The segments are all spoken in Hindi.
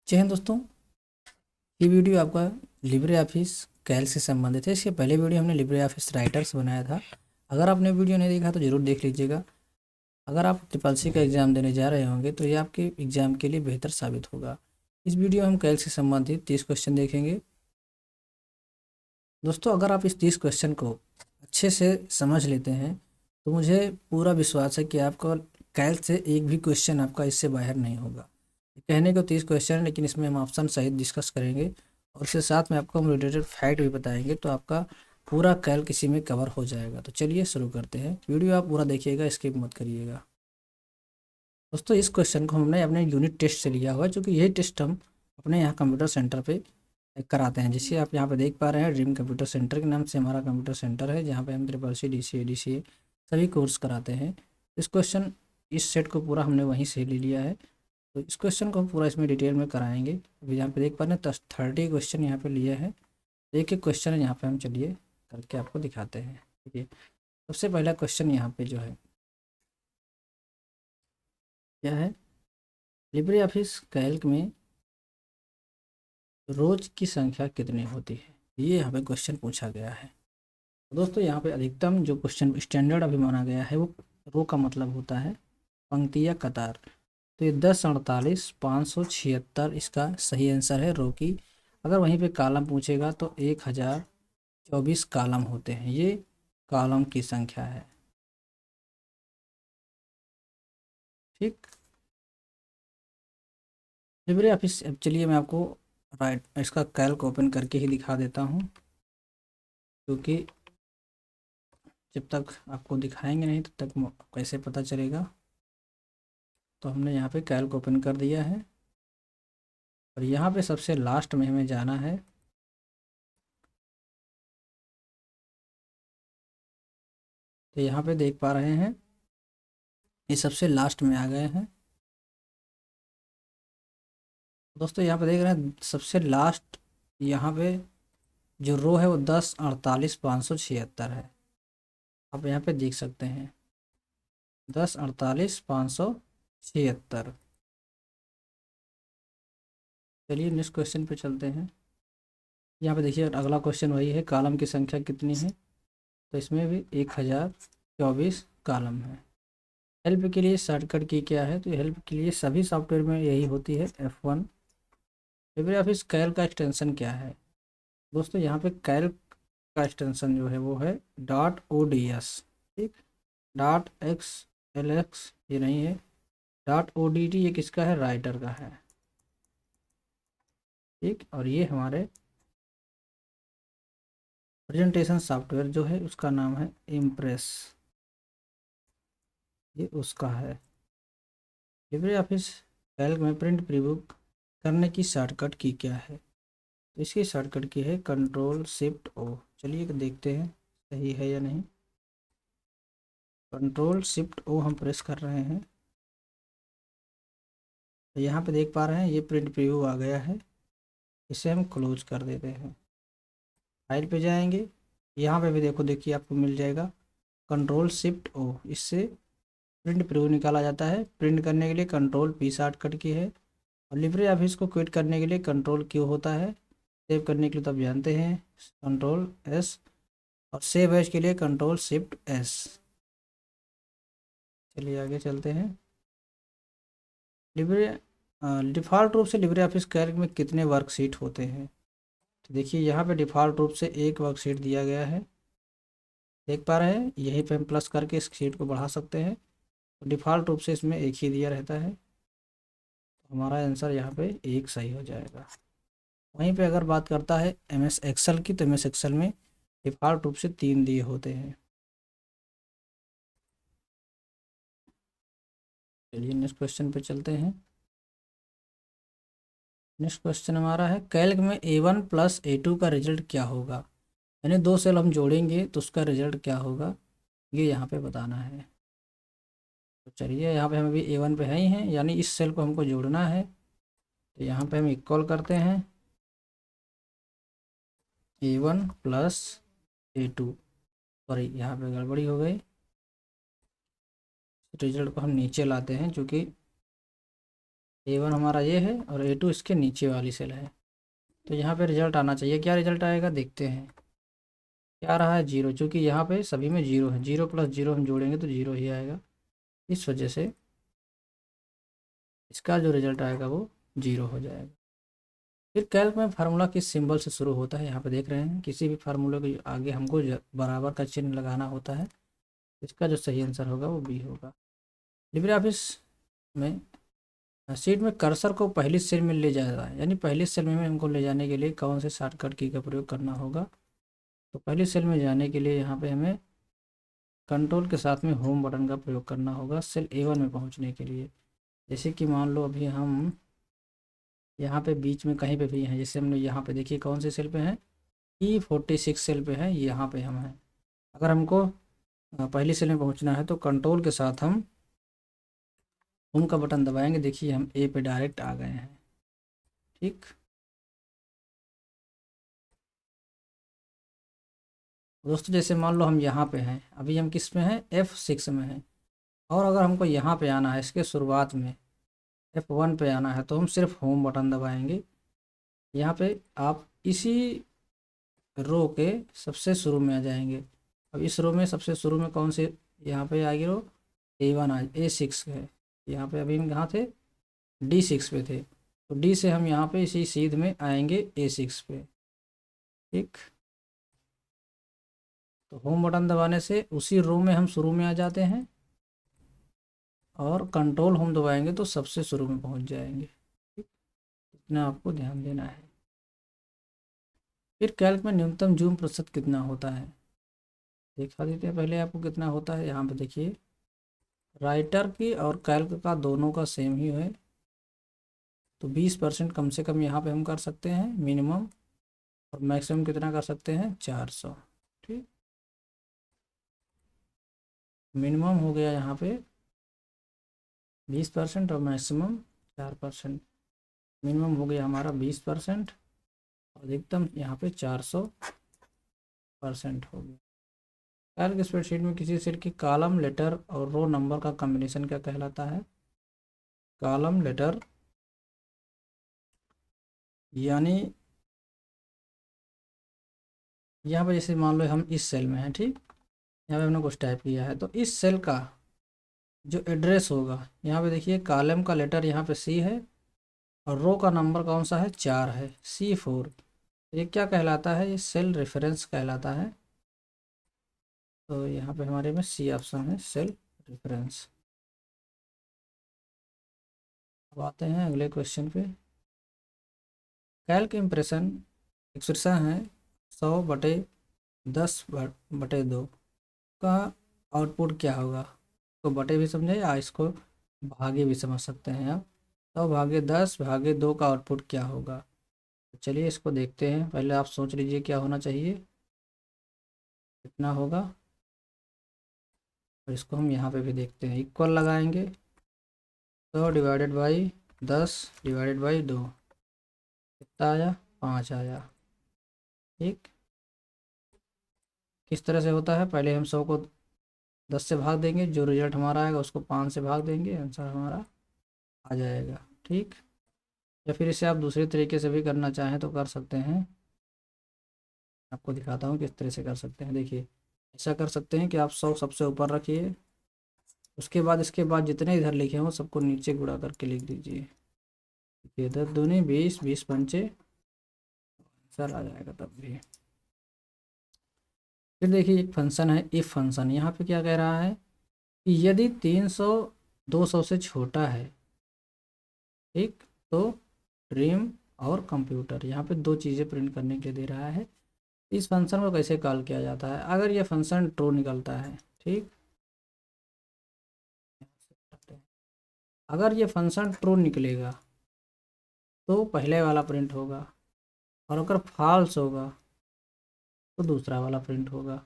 जय हिंद दोस्तों। ये वीडियो आपका लिब्रे ऑफिस कैल्क से संबंधित है। इसके पहले वीडियो हमने लिब्रे ऑफिस राइटर्स बनाया था। अगर आपने वीडियो नहीं देखा तो ज़रूर देख लीजिएगा। अगर आप ट्रिपल सी का एग्ज़ाम देने जा रहे होंगे तो ये आपके एग्ज़ाम के लिए बेहतर साबित होगा। इस वीडियो में हम कैल्क से संबंधित 30 क्वेश्चन देखेंगे। दोस्तों, अगर आप इस 30 क्वेश्चन को अच्छे से समझ लेते हैं तो मुझे पूरा विश्वास है कि आपका कैल्क से एक भी क्वेश्चन आपका इससे बाहर नहीं होगा। कहने को 30 क्वेश्चन है, लेकिन इसमें हम ऑप्शन सहित डिस्कस करेंगे और इसके साथ में आपको हम रिलेटेड फैक्ट भी बताएंगे, तो आपका पूरा कैल्क इसी में कवर हो जाएगा। तो चलिए शुरू करते हैं। वीडियो आप पूरा देखिएगा, स्किप मत करिएगा। दोस्तों, इस क्वेश्चन को हमने अपने यूनिट टेस्ट से लिया हुआ है, क्योंकि यही टेस्ट हम अपने यहाँ कंप्यूटर सेंटर पे कराते हैं। जैसे आप यहाँ पे देख पा रहे हैं, ड्रीम कंप्यूटर सेंटर के नाम से हमारा कंप्यूटर सेंटर है, जहाँ पे हम ट्रिपल सी, DCA सभी कोर्स कराते हैं। इस क्वेश्चन इस सेट को पूरा हमने वहीं से ले लिया है, तो इस क्वेश्चन को हम पूरा इसमें डिटेल में कराएंगे। अभी यहाँ पे देख पा रहे हैं 30 क्वेश्चन यहाँ पे लिए हैं। एक एक क्वेश्चन यहाँ पे हम चलिए करके आपको दिखाते हैं। ठीक है, सबसे पहला क्वेश्चन यहाँ पे जो है क्या है, लिब्रे ऑफिस कैल्क में रोज की संख्या कितनी होती है, ये यहाँ पे क्वेश्चन पूछा गया है। तो दोस्तों, यहाँ पे अधिकतम जो क्वेश्चन स्टैंडर्ड अभी माना गया है वो रो का मतलब होता है पंक्ति या कतार। तो ये 10, 48, 576 इसका सही आंसर है, रो की। अगर वहीं पे कॉलम पूछेगा तो 1024 कॉलम होते हैं, ये कॉलम की संख्या है। ठीक, लिब्रे ऑफिस, अब चलिए मैं आपको राइट इसका कैल्क ओपन करके ही दिखा देता हूँ, क्योंकि जब तक आपको दिखाएंगे नहीं तब तक कैसे पता चलेगा। तो हमने यहाँ पे कैल्क ओपन कर दिया है और यहाँ पे सबसे लास्ट में हमें जाना है। तो यहाँ पे देख पा रहे हैं, ये सबसे लास्ट में आ गए हैं। दोस्तों, यहाँ पे देख रहे हैं सबसे लास्ट, यहाँ पे जो रो है वो 10, 48, 576 है। आप यहाँ पे देख सकते हैं 10, 48, 576। चलिए नेक्स्ट क्वेश्चन पे चलते हैं। यहाँ पे देखिए अगला क्वेश्चन वही है, कॉलम की संख्या कितनी है। तो इसमें भी 1024 कॉलम है। हेल्प के लिए शॉर्टकट की क्या है, तो हेल्प के लिए सभी सॉफ्टवेयर में यही होती है, F1। लिब्रे ऑफिस कैल्क का एक्सटेंशन क्या है। दोस्तों, यहाँ पे कैल्क का एक्सटेंशन जो है वो है .ods। ठीक, .xlx ये नहीं है, .odt ये किसका है, राइटर का है। ठीक, और ये हमारे प्रेजेंटेशन सॉफ्टवेयर जो है उसका नाम है इम्प्रेस, ये उसका है। लिब्रे ऑफिस कैल्क में प्रिंट प्रीव्यू करने की शॉर्टकट की क्या है, तो इसकी शॉर्टकट की है Ctrl+Shift+O। चलिए देखते हैं सही है या नहीं। Ctrl+Shift+O हम प्रेस कर रहे हैं, तो यहाँ पे देख पा रहे हैं ये प्रिंट प्रीव्यू आ गया है। इसे हम क्लोज कर देते हैं, फाइल पे जाएंगे, यहाँ पे भी देखिए आपको मिल जाएगा Ctrl+Shift+O। इससे प्रिंट प्रीव्यू निकाला जाता है। प्रिंट करने के लिए Ctrl+P शॉर्टकट की है, और लिब्रे ऑफिस को क्विट करने के लिए Ctrl+Q होता है। सेव करने के लिए तो आप जानते हैं Ctrl+S, और सेव एज के लिए Ctrl+Shift+S। चलिए आगे चलते हैं। लिब्रे डिफ़ॉल्ट रूप से लिब्रे ऑफिस कैल्क में कितने वर्कशीट होते हैं, तो देखिए यहाँ पे डिफ़ॉल्ट रूप से एक वर्कशीट दिया गया है। देख पा रहे हैं, यहीं पे हम प्लस करके इस शीट को बढ़ा सकते हैं। तो डिफ़ॉल्ट रूप से इसमें एक ही दिया रहता है, तो हमारा आंसर यहाँ पे एक सही हो जाएगा। वहीं पे अगर बात करता है MS एक्सेल की, तो MS एक्सेल में डिफ़ॉल्ट रूप से 3 दिए होते हैं। चलिए नेक्स्ट क्वेश्चन पे चलते हैं। नेक्स्ट क्वेश्चन हमारा है, कैल्क में A1 + A2 का रिजल्ट क्या होगा। यानी दो सेल हम जोड़ेंगे तो उसका रिजल्ट क्या होगा, ये यहाँ पे बताना है। तो चलिए यहाँ पे हम अभी A1 पे है ही हैं, यानी इस सेल को हमको जोड़ना है। तो यहाँ पे हम इक्वल करते हैं A1 + A2। सॉरी, यहाँ पे गड़बड़ी हो गई, रिजल्ट को हम नीचे लाते हैं, क्योंकि A1 हमारा ये है और A2 इसके नीचे वाली सेल है। तो यहाँ पे रिजल्ट आना चाहिए। क्या रिजल्ट आएगा देखते हैं। क्या रहा है 0, चूँकि यहाँ पे सभी में 0 है। 0 + 0 हम जोड़ेंगे तो 0 ही आएगा। इस वजह से इसका जो रिजल्ट आएगा वो 0 हो जाएगा। फिर कैल्क में फार्मूला किस सिंबल से शुरू होता है, यहाँ पे देख रहे हैं। किसी भी फार्मूले के आगे हमको बराबर का चिन्ह लगाना होता है। इसका जो सही आंसर होगा वो बी होगा। लिब्रे ऑफिस में शीट में कर्सर को पहली सेल में ले जाना है, यानी पहली सेल में हमको ले जाने के लिए कौन से शॉर्टकट की का प्रयोग करना होगा। तो पहली सेल में जाने के लिए यहाँ पे हमें कंट्रोल के साथ में होम बटन का प्रयोग करना होगा सेल A1 में पहुँचने के लिए। जैसे कि मान लो अभी हम यहाँ पे बीच में कहीं पे भी हैं, जैसे हमने यहाँ पे देखिए कौन से सेल पे हैं, E46 सेल पे है, यहाँ पे हम हैं। अगर हमको पहली सेल में पहुँचना है तो कंट्रोल के साथ हम होम का बटन दबाएंगे। देखिए हम ए पे डायरेक्ट आ गए हैं। ठीक, दोस्तों जैसे मान लो हम यहाँ पे हैं, अभी हम किस में हैं, F6 में हैं। और अगर हमको यहाँ पे आना है इसके शुरुआत में F1 पे आना है तो हम सिर्फ होम बटन दबाएंगे। यहाँ पे आप इसी रो के सबसे शुरू में आ जाएंगे। अब इस रो में सबसे शुरू में कौन से यहाँ पे आएगी रो, A1 A6 है। यहाँ पे अभी हम कहाँ थे, D6 पे थे। तो D से हम यहाँ पे इसी सीध में आएंगे A6 पे। ठीक, तो होम बटन दबाने से उसी रो में हम शुरू में आ जाते हैं और कंट्रोल होम दबाएंगे तो सबसे शुरू में पहुंच जाएंगे। ठीक, इतना आपको ध्यान देना है। फिर कैल्क में न्यूनतम जूम प्रतिशत कितना होता है, दिखा देते हैं पहले आपको कितना होता है। यहाँ पे देखिए राइटर की और कैल्क का दोनों का सेम ही है, तो 20% कम से कम यहाँ पे हम कर सकते हैं मिनिमम, और मैक्सिमम कितना कर सकते हैं 400। ठीक, मिनिमम हो गया यहाँ पे 20% और मैक्सिमम 4%। मिनिमम हो गया हमारा 20% और अधिकतम यहाँ पे 400% हो गया। कैल्क स्प्रेडशीट में किसी सेल की कॉलम लेटर और रो नंबर का कॉम्बिनेशन क्या कहलाता है, कॉलम लेटर यानी यहाँ पर जैसे मान लो हम इस सेल में हैं। ठीक, यहाँ पे हमने कुछ टाइप किया है तो इस सेल का जो एड्रेस होगा, यहाँ पे देखिए कॉलम का लेटर यहाँ पे C है और रो का नंबर कौन सा है 4 है, C4। ये क्या कहलाता है, ये सेल रेफरेंस कहलाता है। तो यहाँ पे हमारे में C ऑप्शन है, सेल रेफरेंस। अब आते हैं अगले क्वेश्चन पे। कैल्क इम्प्रेशन एक्सप्रेशन है 100/10/2 का आउटपुट क्या होगा। तो बटे भी समझे या इसको भागे भी समझ सकते हैं आप। 100/10/2 का आउटपुट क्या होगा। तो चलिए इसको देखते हैं। पहले आप सोच लीजिए क्या होना चाहिए, कितना होगा, और इसको हम यहाँ पे भी देखते हैं। इक्वल लगाएंगे, 100/10/2 कितना आया, 5 आया। ठीक, किस तरह से होता है, पहले हम 100 को 10 से भाग देंगे, जो रिजल्ट हमारा आएगा उसको 5 से भाग देंगे, आंसर हमारा आ जाएगा। ठीक, या फिर इसे आप दूसरे तरीके से भी करना चाहें तो कर सकते हैं। आपको दिखाता हूँ किस तरह से कर सकते हैं। देखिए ऐसा कर सकते हैं कि आप 100 सबसे ऊपर रखिए, उसके बाद इसके बाद जितने इधर लिखे हों सबको नीचे गुणा करके लिख दीजिए। देखिए 10 दूनी 20, 20 पंचे, आंसर आ जाएगा तब भी। फिर देखिए एक फंक्शन है इफ फंक्शन, यहाँ पे क्या कह रहा है कि यदि 300 200 से छोटा है, ठीक, तो ड्रीम और कंप्यूटर, यहाँ पे दो चीज़ें प्रिंट करने के लिए दे रहा है। इस फंक्शन को कैसे कॉल किया जाता है, अगर ये फंक्शन ट्रू निकलता है, ठीक, अगर ये फंक्शन ट्रू निकलेगा तो पहले वाला प्रिंट होगा, और अगर फॉल्स होगा तो दूसरा वाला प्रिंट होगा।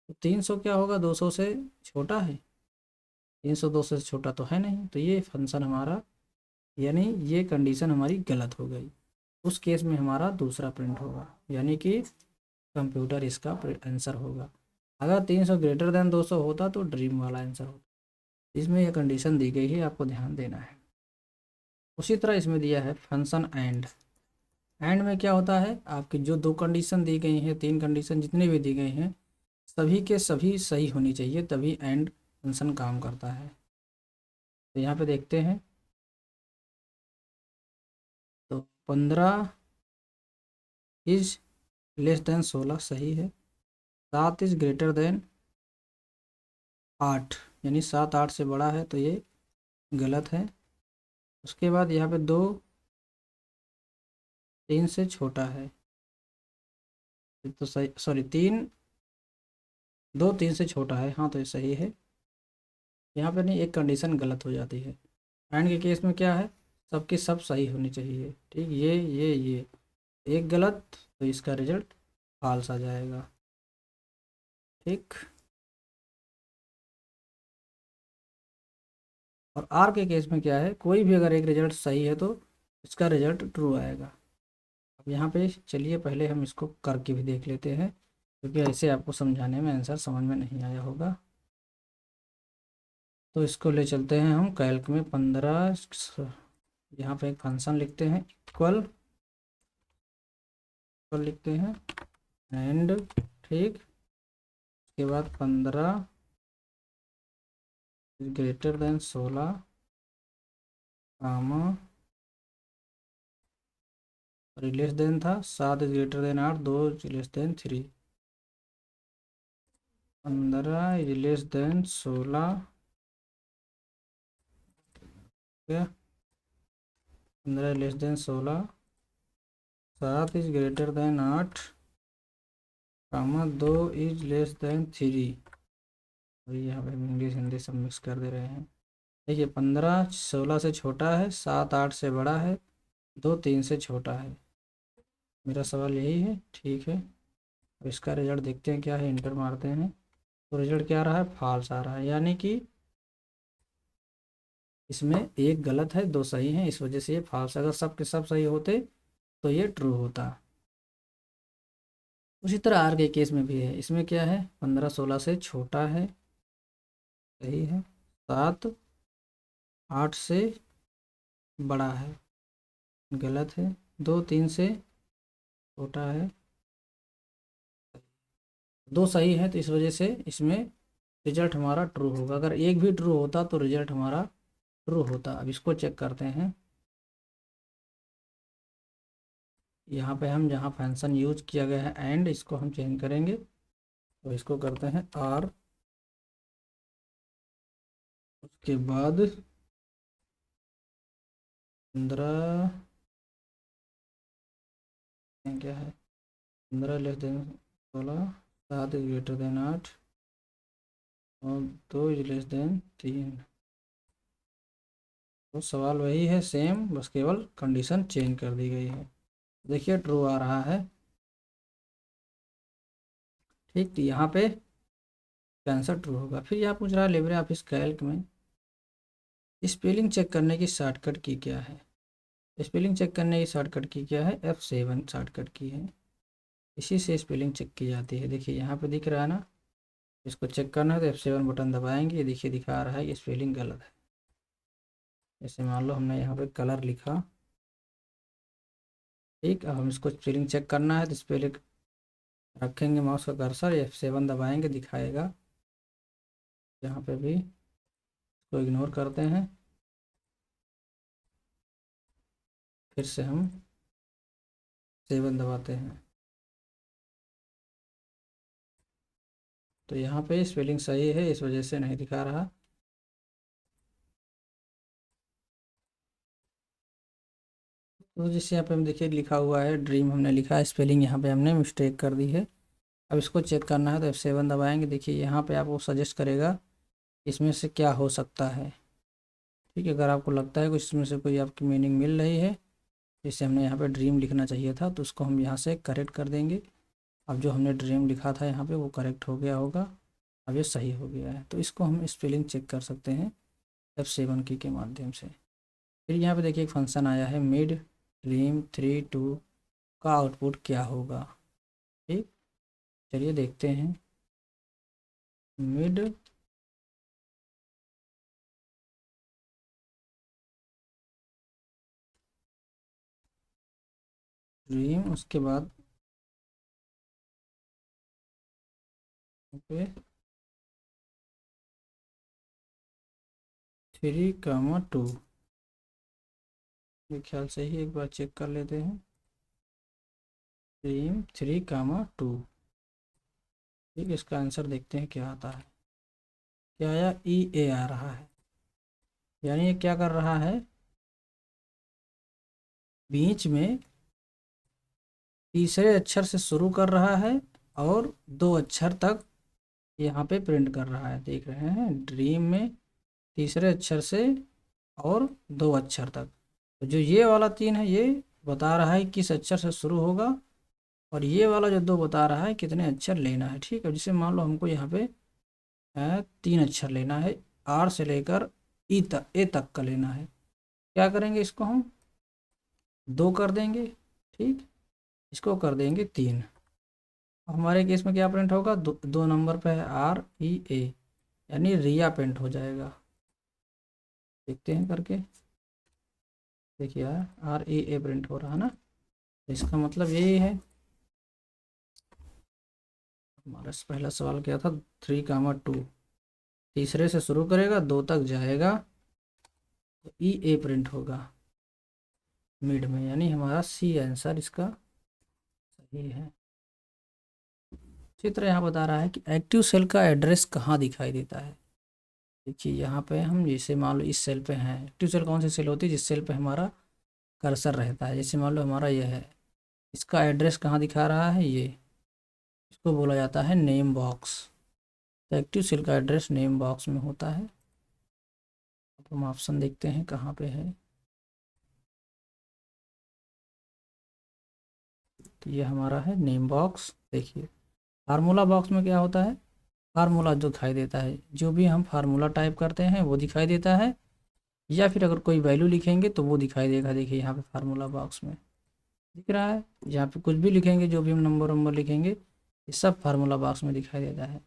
तो 300 क्या होगा, 200 से छोटा है, 300 200 से छोटा तो है नहीं, तो ये फंक्शन हमारा, यानी ये कंडीशन हमारी गलत हो गई। उस केस में हमारा दूसरा प्रिंट होगा, यानी कि कंप्यूटर इसका आंसर होगा। अगर 300 ग्रेटर देन 200 होता तो ड्रीम वाला आंसर होता। इसमें यह कंडीशन दी गई है, आपको ध्यान देना है। उसी तरह इसमें दिया है फंक्शन एंड में क्या होता है, आपकी जो दो कंडीशन दी गई हैं, तीन कंडीशन जितनी भी दी गई हैं, सभी के सभी सही होनी चाहिए, तभी एंड फंक्शन काम करता है। तो यहाँ पे देखते हैं, तो 15 इज लेस देन 16 सही है। 7 इज ग्रेटर देन 8, यानी 7 8 से बड़ा है, तो ये गलत है। उसके बाद यहाँ पे 2 3 से छोटा है, तो सही, सॉरी 2 3 से छोटा है, हाँ तो ये सही है। यहाँ पे नहीं, एक कंडीशन गलत हो जाती है। एंड के केस में क्या है, सबकी सब सही होनी चाहिए, ठीक, ये एक गलत, तो इसका रिजल्ट फॉल्स आ जाएगा, ठीक। और आर के केस में क्या है, कोई भी अगर एक रिजल्ट सही है तो इसका रिजल्ट ट्रू आएगा। अब यहाँ पे चलिए पहले हम इसको करके भी देख लेते हैं, क्योंकि ऐसे आपको समझाने में आंसर समझ में नहीं आया होगा। तो इसको ले चलते हैं हम कैल्क में। 15, यहाँ पे एक फंक्शन लिखते हैं, इक्वल लिखते हैं एंड, ठीक। उसके बाद 15 ग्रेटर देन 16, कामा, और लेस देन था 7 is greater than 8, 2 is less than 3। 15 is less than 16, क्या, 15 less than 16, 7 is greater than 8, comma 2 is less than 3। अभी यहाँ पे हम इंग्लिश हिंदी सब मिक्स कर दे रहे हैं। देखिए 15 16 से छोटा है, 7 8 से बड़ा है, 2 3 से छोटा है। मेरा सवाल यही है, ठीक है। अब इसका रिजल्ट देखते हैं क्या है, इंटर मारते हैं, तो रिजल्ट क्या आ रहा है, फॉल्स आ रहा है, यानी कि इसमें एक गलत है, दो सही हैं, इस वजह से ये फॉल्स। अगर सब के सब सही होते तो ये ट्रू होता। उसी तरह आर के केस में भी है, इसमें क्या है, 15 16 से छोटा है, सही है। 7 8 से बड़ा है, गलत है। 2 3 से छोटा है, दो सही है, तो इस वजह से इसमें रिजल्ट हमारा ट्रू होगा। अगर एक भी ट्रू होता तो रिजल्ट हमारा ट्रू होता। अब इसको चेक करते हैं। यहाँ पे हम जहाँ फंक्शन यूज किया गया है एंड, इसको हम चेंज करेंगे, तो इसको करते हैं आर, उसके बाद 15, क्या है, 15 less than 16, 7 is greater than 8, और 2 इज लेस देन 3। तो सवाल वही है सेम, बस केवल कंडीशन चेंज कर दी गई है। देखिए ट्रू आ रहा है, ठीक। तो यहाँ पे आंसर ट्रू होगा। फिर यहाँ पूछ रहा है लिब्रे ऑफिस कैल्क में स्पेलिंग चेक करने की शॉर्टकट की क्या है। स्पेलिंग चेक करने की शॉर्टकट की क्या है, F7 शॉर्टकट की है, इसी से स्पेलिंग चेक की जाती है। देखिए यहाँ पे दिख रहा है ना, इसको चेक करना है तो F7 बटन दबाएंगे, ये देखिए दिखा रहा है कि स्पेलिंग गलत है। जैसे मान लो हमने यहाँ पे कलर लिखा, ठीक। अब हम इसको स्पेलिंग चेक करना है तो स्पेलिंग रखेंगे माउस का कर्सर, F7 दबाएंगे, दिखाएगा। यहाँ पे भी इसको इग्नोर करते हैं, फिर से हम 7 दबाते हैं, तो यहाँ पे स्पेलिंग सही है, इस वजह से नहीं दिखा रहा। तो जैसे यहाँ पे हम देखिए लिखा हुआ है ड्रीम, हमने लिखा है, स्पेलिंग यहाँ पे हमने मिस्टेक कर दी है। अब इसको चेक करना है तो F7 दबाएंगे, देखिए यहाँ पे आपको सजेस्ट करेगा इसमें से क्या हो सकता है, ठीक है। अगर आपको लगता है कुछ इसमें से कोई आपकी मीनिंग मिल रही है, जैसे हमने यहाँ पे ड्रीम लिखना चाहिए था, तो उसको हम यहाँ से करेक्ट कर देंगे। अब जो हमने ड्रीम लिखा था यहाँ पे वो करेक्ट हो गया होगा, अब ये सही हो गया है। तो इसको हम स्पेलिंग चेक कर सकते हैं F7 की के माध्यम से। फिर यहाँ पे देखिए एक फंक्शन आया है मिड ड्रीम 3 2 का आउटपुट क्या होगा, ठीक। चलिए देखते हैं। मिड ड्रीम, उसके बाद पे 3, 2, मेरे ख्याल से ही एक बार चेक कर लेते हैं। ड्रीम 3, 2, ठीक है। इसका आंसर देखते हैं क्या आता है। क्या आया? EA आ रहा है। यानी ये क्या कर रहा है, बीच में तीसरे अक्षर से शुरू कर रहा है और 2 अक्षर तक यहाँ पे प्रिंट कर रहा है। देख रहे हैं, ड्रीम में तीसरे अक्षर से और 2 अक्षर तक। तो जो ये वाला 3 है ये बता रहा है किस अक्षर से शुरू होगा, और ये वाला जो 2 बता रहा है कितने अक्षर लेना है। ठीक है, जैसे मान लो हमको यहाँ पे 3 अक्षर लेना है, आर से लेकर ए तक का लेना है। क्या करेंगे, इसको हम 2 कर देंगे, ठीक, इसको कर देंगे 3। हमारे केस में क्या प्रिंट होगा, 2 नंबर पे है REA, यानी रिया प्रिंट हो जाएगा। देखते हैं करके, देखिए यार REA प्रिंट हो रहा है ना, तो इसका मतलब यही है। हमारा पहला सवाल क्या था, 3, 2, तीसरे से शुरू करेगा 2 तक जाएगा तो EA प्रिंट होगा मिड में, यानी हमारा सी आंसर इसका सही है। इसी तरह यहाँ बता रहा है कि एक्टिव सेल का एड्रेस कहाँ दिखाई देता है। देखिए यहाँ पे हम जैसे मान लो इस सेल पे हैं, एक्टिव सेल कौन सी सेल होती है, जिस सेल पे हमारा कर्सर रहता है। जैसे मान लो हमारा यह है, इसका एड्रेस कहाँ दिखा रहा है, ये इसको बोला जाता है नेम बॉक्स। तो एक्टिव सेल का एड्रेस नेम बॉक्स में होता है। अब हम ऑप्शन देखते हैं कहाँ पे है। तो ये हमारा है नेम बॉक्स। देखिए फार्मूला बॉक्स में क्या होता है, फार्मूला जो दिखाई देता है, जो भी हम फार्मूला टाइप करते हैं वो दिखाई देता है, या फिर अगर कोई वैल्यू लिखेंगे तो वो दिखाई देगा। देखिए यहाँ पे फार्मूला बॉक्स में दिख रहा है, यहाँ पे कुछ भी लिखेंगे, जो भी हम नंबर वंबर लिखेंगे ये सब फार्मूला बॉक्स में दिखाई देता है।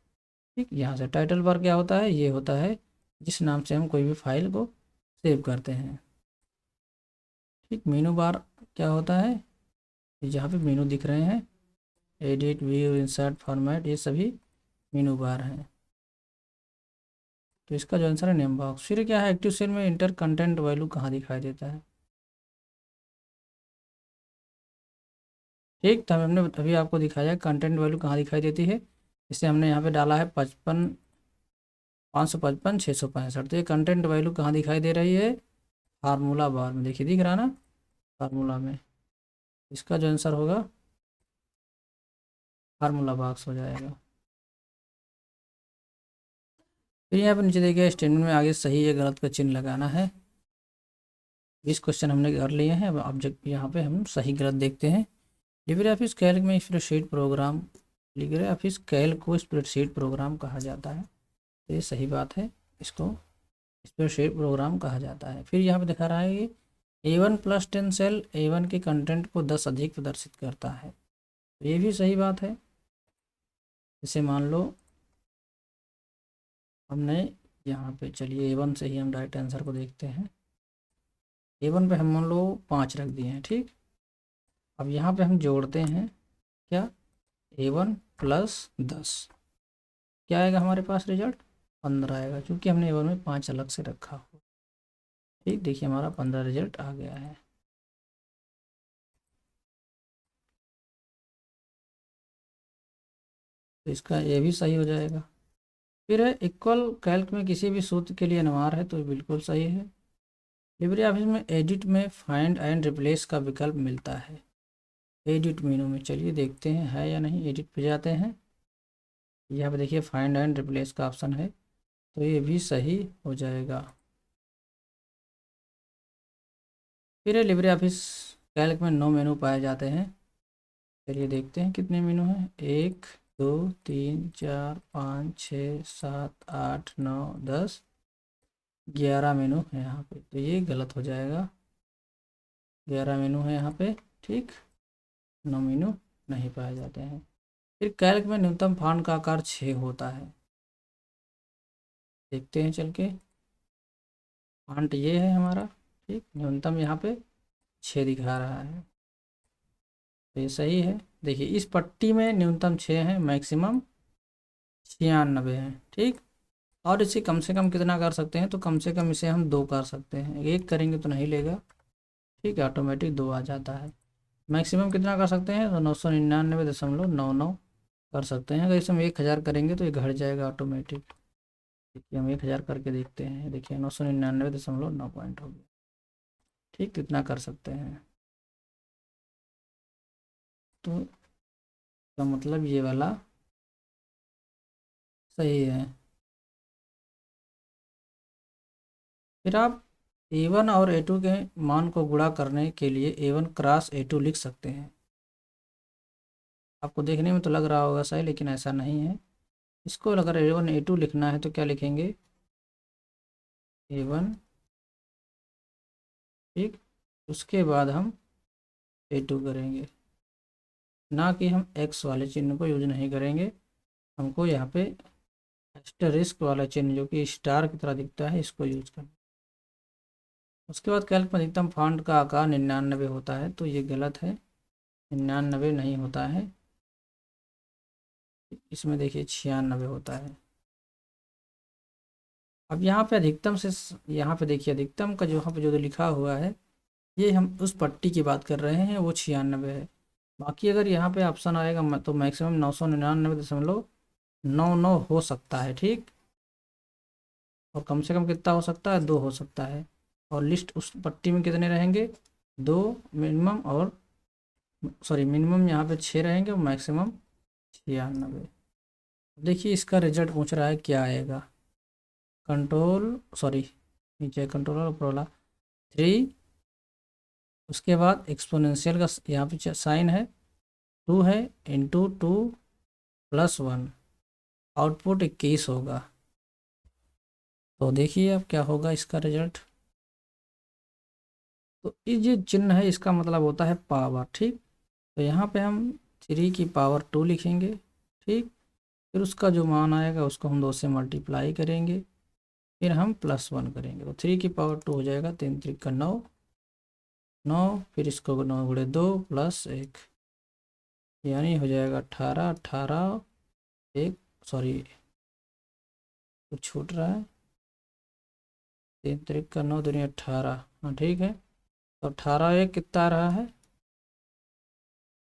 ठीक, यहाँ से टाइटल बार क्या होता है, ये होता है जिस नाम से हम कोई भी फाइल को सेव करते हैं। ठीक, मेनू बार क्या होता है, जहाँ पे मेनू दिख रहे हैं, एडिट, व्यू, इंसर्ट, फॉर्मेट, ये सभी मेनू बार हैं। तो इसका जो आंसर है नेम बॉक्स। फिर क्या है, एक्टिव सेल में इंटर कंटेंट वैल्यू कहाँ दिखाई देता है। ठीक, तब हमने अभी आपको दिखाया कंटेंट वैल्यू कहाँ दिखाई देती है। इसे हमने यहाँ पे डाला है 55, 555, 665। तो ये कंटेंट वैल्यू कहाँ दिखाई दे रही है, फार्मूला बार में। देखिए दिख रहा ना, फार्मूला में। इसका जो आंसर होगा फार्मूला बॉक्स हो जाएगा। फिर यहाँ पर नीचे देखिए स्टेटमेंट में आगे सही या गलत का चिन्ह लगाना है। 20 क्वेश्चन हमने कर लिए हैं। अब ऑब्जेक्ट यहाँ पे हम सही गलत देखते हैं। लिब्रे ऑफिस कैल्क में spreadsheet programme, Libre office Calc को स्प्रेडशीट प्रोग्राम कहा जाता है। तो ये सही बात है, इसको स्प्रेडशीट प्रोग्राम कहा जाता है। फिर यहाँ पे दिखा रहा है कि A1 + 10 सेल A1 के कंटेंट को 10 अधिक प्रदर्शित करता है। तो ये भी सही बात है। जैसे मान लो हमने यहाँ पे, चलिए A1 से ही हम राइट आंसर को देखते हैं। A1 पे हम मान लो 5 रख दिए हैं, ठीक। अब यहाँ पे हम जोड़ते हैं क्या, A1 + 10, क्या आएगा हमारे पास रिजल्ट, 15 आएगा, क्योंकि हमने A1 में 5 अलग से रखा हो। ठीक, देखिए हमारा 15 रिजल्ट आ गया है। तो इसका ये भी सही हो जाएगा। फिर है इक्वल कैल्क में किसी भी सूत्र के लिए अनिवार्य है, तो ये बिल्कुल सही है। लिब्रे ऑफिस में एडिट में फाइंड एंड रिप्लेस का विकल्प मिलता है। एडिट मेनू में चलिए देखते हैं है या नहीं। एडिट पे जाते हैं, यहाँ पे देखिए फाइंड एंड रिप्लेस का ऑप्शन है, तो ये भी सही हो जाएगा। फिर लिब्रे ऑफिस कैल्क में 9 मेनू पाए जाते हैं। चलिए देखते हैं कितने मेनू हैं, 1, 2, 3, 4, 5, 6, 7, 8, 9, 10, 11 मेनू है यहाँ पे। तो ये गलत हो जाएगा, 11 मेनू है यहाँ पे, ठीक, 9 मेनू नहीं पाए जाते हैं। फिर कैल्क में न्यूनतम फॉन्ट का आकार 6 होता है। देखते हैं चल के, फॉन्ट ये है हमारा, ठीक, न्यूनतम यहाँ पे 6 दिखा रहा है। तो ये सही है। देखिए इस पट्टी में न्यूनतम 6 है, मैक्सिमम 96 है। ठीक, और इसे कम से कम कितना कर सकते हैं, तो कम से कम इसे हम 2 कर सकते हैं, 1 करेंगे तो नहीं लेगा। ठीक है, ऑटोमेटिक 2 आ जाता है। मैक्सिमम कितना कर सकते हैं, तो 999.99 कर सकते हैं। अगर इसे हम 1000 करेंगे तो ये घट जाएगा ऑटोमेटिक। देखिए हम 1000 करके देखते हैं, देखिए 999.9 पॉइंट हो गया। ठीक, तो इतना कर सकते हैं। तो इसका मतलब ये वाला सही है। फिर आप A1 और A2 के मान को गुणा करने के लिए A1 क्रॉस A2 लिख सकते हैं। आपको देखने में तो लग रहा होगा सही, लेकिन ऐसा नहीं है। इसको अगर A1 A2 लिखना है तो क्या लिखेंगे, A1, ठीक, उसके बाद हम A2 करेंगे, ना कि हम x वाले चिन्ह को यूज नहीं करेंगे। हमको यहाँ पे एस्टेरिस्क वाला चिन्ह जो कि स्टार की तरह दिखता है, इसको यूज करना। उसके बाद कैल्क में अधिकतम फॉन्ट का आकार 99 होता है, तो ये गलत है, 99 नहीं होता है। इसमें देखिए 96 होता है। अब यहाँ पे अधिकतम से, यहाँ पे देखिए अधिकतम का जो यहाँ पे जो लिखा हुआ है, ये हम उस पट्टी की बात कर रहे हैं, वो 96 है। बाकी अगर यहाँ पे ऑप्शन आएगा तो मैक्सिमम 999.99 हो सकता है। ठीक, और कम से कम कितना हो सकता है, 2 हो सकता है। और लिस्ट उस पट्टी में कितने रहेंगे, 2 मिनिमम, और सॉरी मिनिमम यहाँ पे 6 रहेंगे और मैक्सिमम 96। देखिए इसका रिजल्ट पूछ रहा है क्या आएगा, कंट्रोल सॉरी नीचे कंट्रोल प्रोला 3, उसके बाद एक्सपोनेंशियल का यहाँ पे साइन है, 2 है, इंटू 2 + 1, आउटपुट 21 होगा। तो देखिए अब क्या होगा इसका रिजल्ट। तो ये जो चिन्ह है इसका मतलब होता है पावर। ठीक, तो यहाँ पे हम 3 की पावर 2 लिखेंगे। ठीक, फिर उसका जो मान आएगा उसको हम 2 से मल्टीप्लाई करेंगे, फिर हम +1 करेंगे, तो 3 की पावर 2 हो जाएगा, 3 3 का 9, 9, फिर इसको 9 गुणे 2 + 1, यानी हो जाएगा 18, 18, 1 सॉरी कुछ छूट रहा है, 3 3 का 9, 2 18। हाँ ठीक है, तो 18 1 कितना आ रहा है,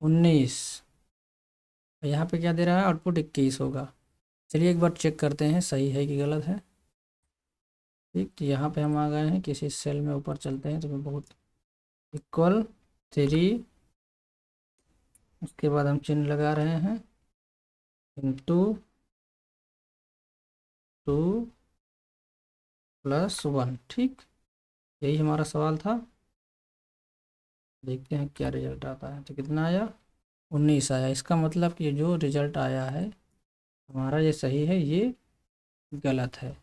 19। यहाँ पे क्या दे रहा है, आउटपुट 21 होगा। चलिए एक बार चेक करते हैं सही है कि गलत है। ठीक, तो यहाँ पे हम आ गए हैं, किसी सेल में ऊपर चलते हैं, तो मैं बहुत इक्वल 3, उसके बाद हम चिन्ह लगा रहे हैं, इंटू 2 + 1। ठीक, यही हमारा सवाल था। देखते हैं क्या रिजल्ट आता है। तो कितना आया, 19 आया। इसका मतलब कि जो रिजल्ट आया है हमारा, ये सही है, ये गलत है।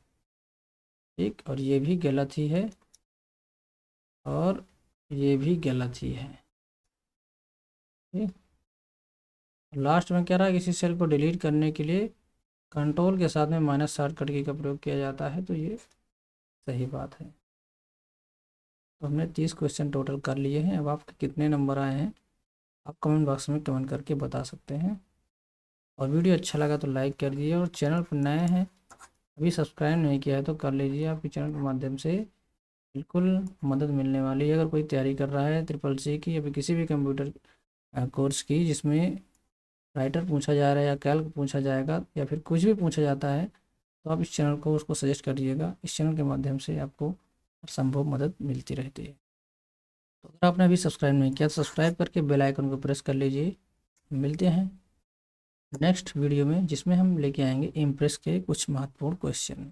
ठीक, और ये भी गलत ही है, और ये भी गलत ही है। ठीक, लास्ट में क्या रहा, किसी सेल को डिलीट करने के लिए कंट्रोल के साथ में माइनस शॉर्टकट की का प्रयोग किया जाता है, तो ये सही बात है। तो हमने 30 क्वेश्चन टोटल कर लिए हैं। अब आपके कितने नंबर आए हैं आप कमेंट बॉक्स में कमेंट करके बता सकते हैं। और वीडियो अच्छा लगा तो लाइक कर दीजिए, और चैनल पर नए हैं अभी सब्सक्राइब नहीं किया है तो कर लीजिए। आपके चैनल के माध्यम से बिल्कुल मदद मिलने वाली है। अगर कोई तैयारी कर रहा है CCC की या फिर किसी भी कंप्यूटर कोर्स की जिसमें राइटर पूछा जा रहा है या कैल्क पूछा जाएगा या फिर कुछ भी पूछा जाता है, तो आप इस चैनल को उसको सजेस्ट करिएगा। इस चैनल के माध्यम से आपको संभव मदद मिलती रहती है। तो अगर आपने अभी सब्सक्राइब नहीं किया तो सब्सक्राइब करके बेल आइकन को प्रेस कर लीजिए। मिलते हैं नेक्स्ट वीडियो में, जिसमें हम लेके आएंगे इम्प्रेस के कुछ महत्वपूर्ण क्वेश्चन।